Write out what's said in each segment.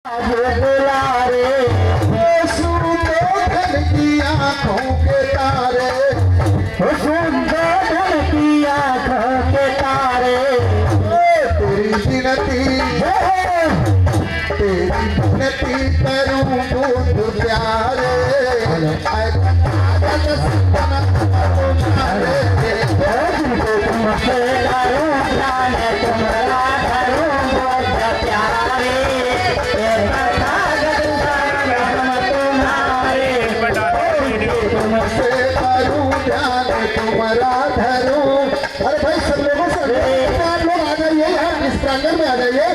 दुलारे शुरू तो धन की आंखों के तारे, शुद्ध धन की आंखों के तारे, तेरी विनती करूं दूध प्यारे, तुमसे करूं ध्यान तुम्हारा धरूं बोध प्यारे, तुमसे करूं ध्यान तुम्हारा धरूं। अरे भाई सब लोगों से आप लोग आ जाइए यार, इस प्रांगण में आ जाइए।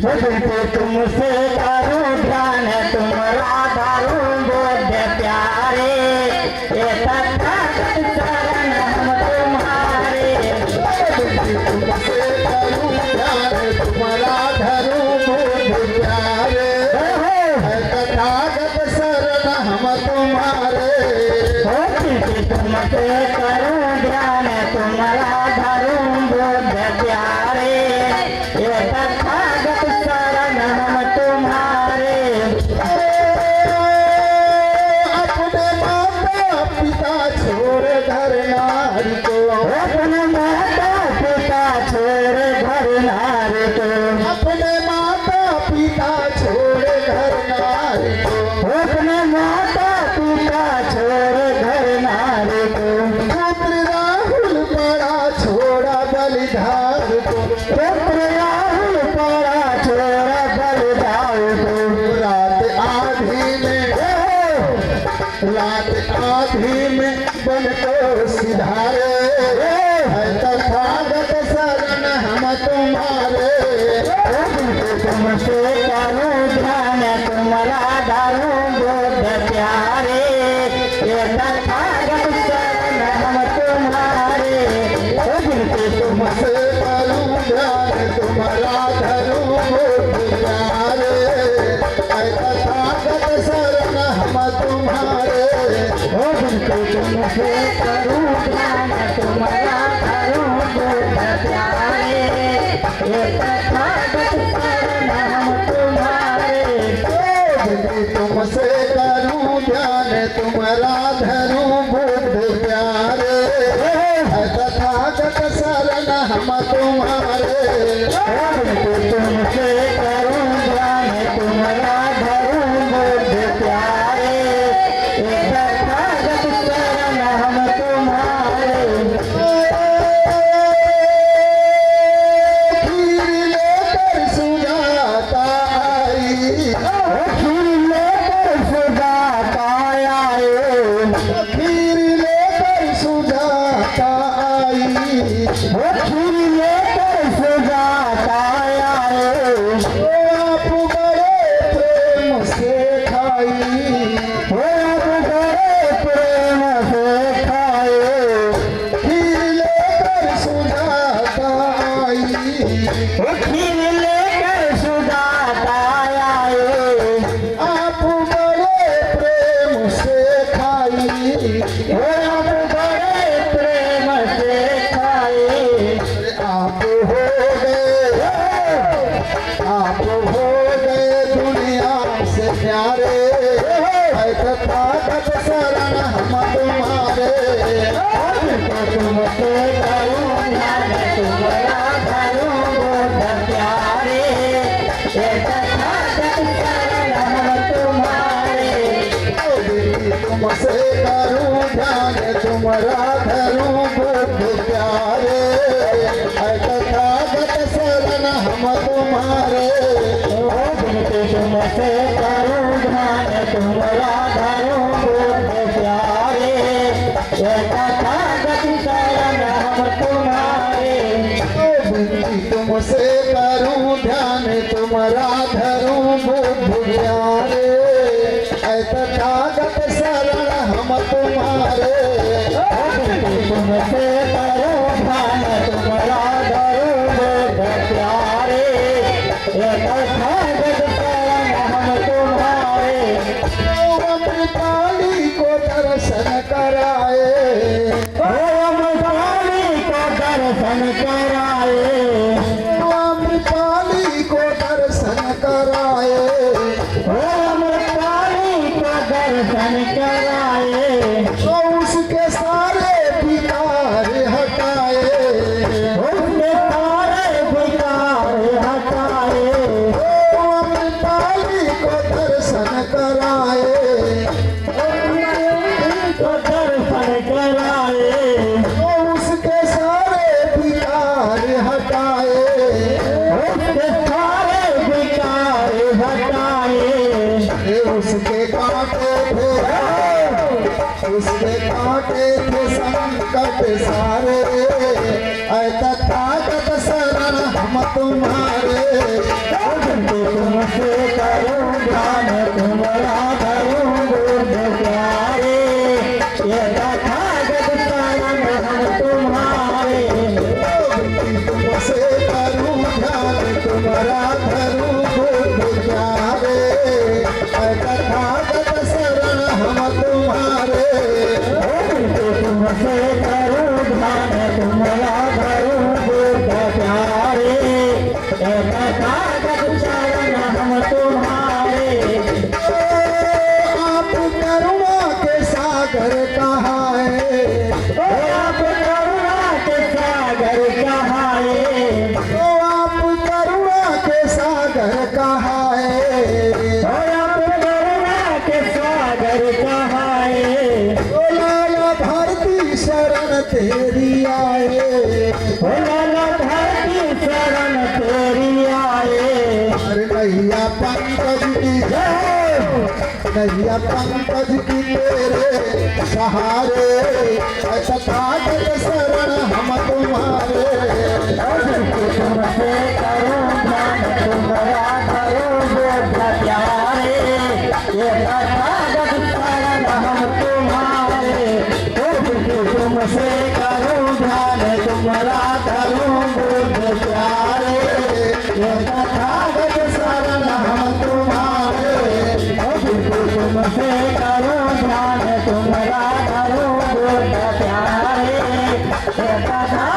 तुमसे करूं ध्यान तुम्हारा धरूं बोध प्यारे, शरण हम तुम्हारे, तुमसे करूं ध्यान तुम्हारा धरूं बोध प्यारे, तथागत शरण हम तुम्हारे, तुमसे करूं ध्यान तुम्हारा धरूं बोध प्यारे, तथागत शरण हम तुम्हारे। अपने माता पिता छोड़ घर नारी को, अपने माता पिता छोड़ घर नारी को, अपने माता पिता छोड़ घर नारी को, अपने माता पिता छोड़ घर नारी को, पुत्र राहुल पड़ा छोड़ा बलिदान को, पुत्र राहुल पड़ा छोड़ा बलिदान को, रात आधी में बन को सिधारे, तथागत शरण हम तुम्हारे, तुमसे करूं ध्यान तुम्हारा धरूं बोध प्यारे, तथागत शरण हम तुम्हारे, तुमसे करूं ध्यान तुम्हारा धरूं बोध प्यारे, तथागत शरण हम तुम्हारे, तुमसे करूं ध्यान तुम्हारा धरूं बोध प्यारे, तथागत शरण हम तुम्हारे, तुमसे करूं ध्यान तुम्हारा धरूं बोध प्यारे, तथागत शरण हम तुम्हारे, तुमसे करूं ध्यान तुम्हारा धरूं बोध प्यारे, तथागत शरण हम तुम्हारे। खीर लेकर सुजाता आई, खीर लेकर सुजाता आए, खीर लेकर सुजाता आई, खीर लेकर सुजाता आए, आप बड़े प्रेम से खाई, आप बड़े प्रेम से खाए, खीर लेकर सुजाता आई, खीर लेकर सुजाता आए, आप बड़े प्रेम से खाई, आप बड़े प्रेम से खाई, आप हो गए, आप हो गए दुनिया से प्यारे, तथागत शरण हम तुम्हारे, तुमसे करूं ध्यान तुम्हारा धरूं बोध प्यारे, तथागत शरण हम तुम्हारे, तुमसे करूं ध्यान तुम्हारा धरूं बोध प्यारे, तथागत शरण हम तुम्हारे, तुमसे करूं ध्यान तुम्हारा धरूं बोध प्यारे, तथागत शरण हम तुम्हारे, तुमसे करूं ध्यान तुम्हारा धरूं बोध प्यारे, तथागत शरण हम तुम्हारे, तुमसे करूं ध्यान तुम्हारा धरूं बोध प्यारे, तथागत शरण हम तुम्हारे। अमृतपाली को दर्शन कराए, अमृतपाली को दर्शन कराए, अमृतपाली को दर्शन कराए, उसके कांटे थे, उसके कांटे थे संकट सारे, ऐ तथागत शरण हम तुम्हारे। तुमसे करूं ध्यान तुम्हारा धरूं बुद्ध प्यारे, ये तथागत शरण हम तुम्हारे। तुमसे करूं ध्यान तुम्हारा धरूं बुद्ध प्यारे, ऐ तथागत शरण हम तुम्हारे। तुमसे करूं ध्यान तुम्हारा धरूं बुद्ध प्यारे, ये तथागत शरण हम तुम्हारे। आप करुणा के सागर कहाँ है, आप करुणा के सागर कहाँ है, आप करुणा के सागर कहाँ है, आप करुणा के सागर कहाँ है। लाला भारती शरण तेरी आए, लाला धरती शरण तेरी आए। अरे नैया पंकज की जय, नैया पंकज की तेरे सहारे, ऐ तथागत शरण हम तुम्हारे। तुमसे करूं ध्यान तुम्हारा धरूं बुद्ध प्यारे, ये तथागत शरण हम तुम्हारे। तुमसे करूं ध्यान तुम्हारा धरूं बुद्ध प्यारे, ये तथागत शरण हम तुम्हारे। तुमसे करूं ध्यान तुम्हारा धरूं बुद्ध प्यारे, ये तथागत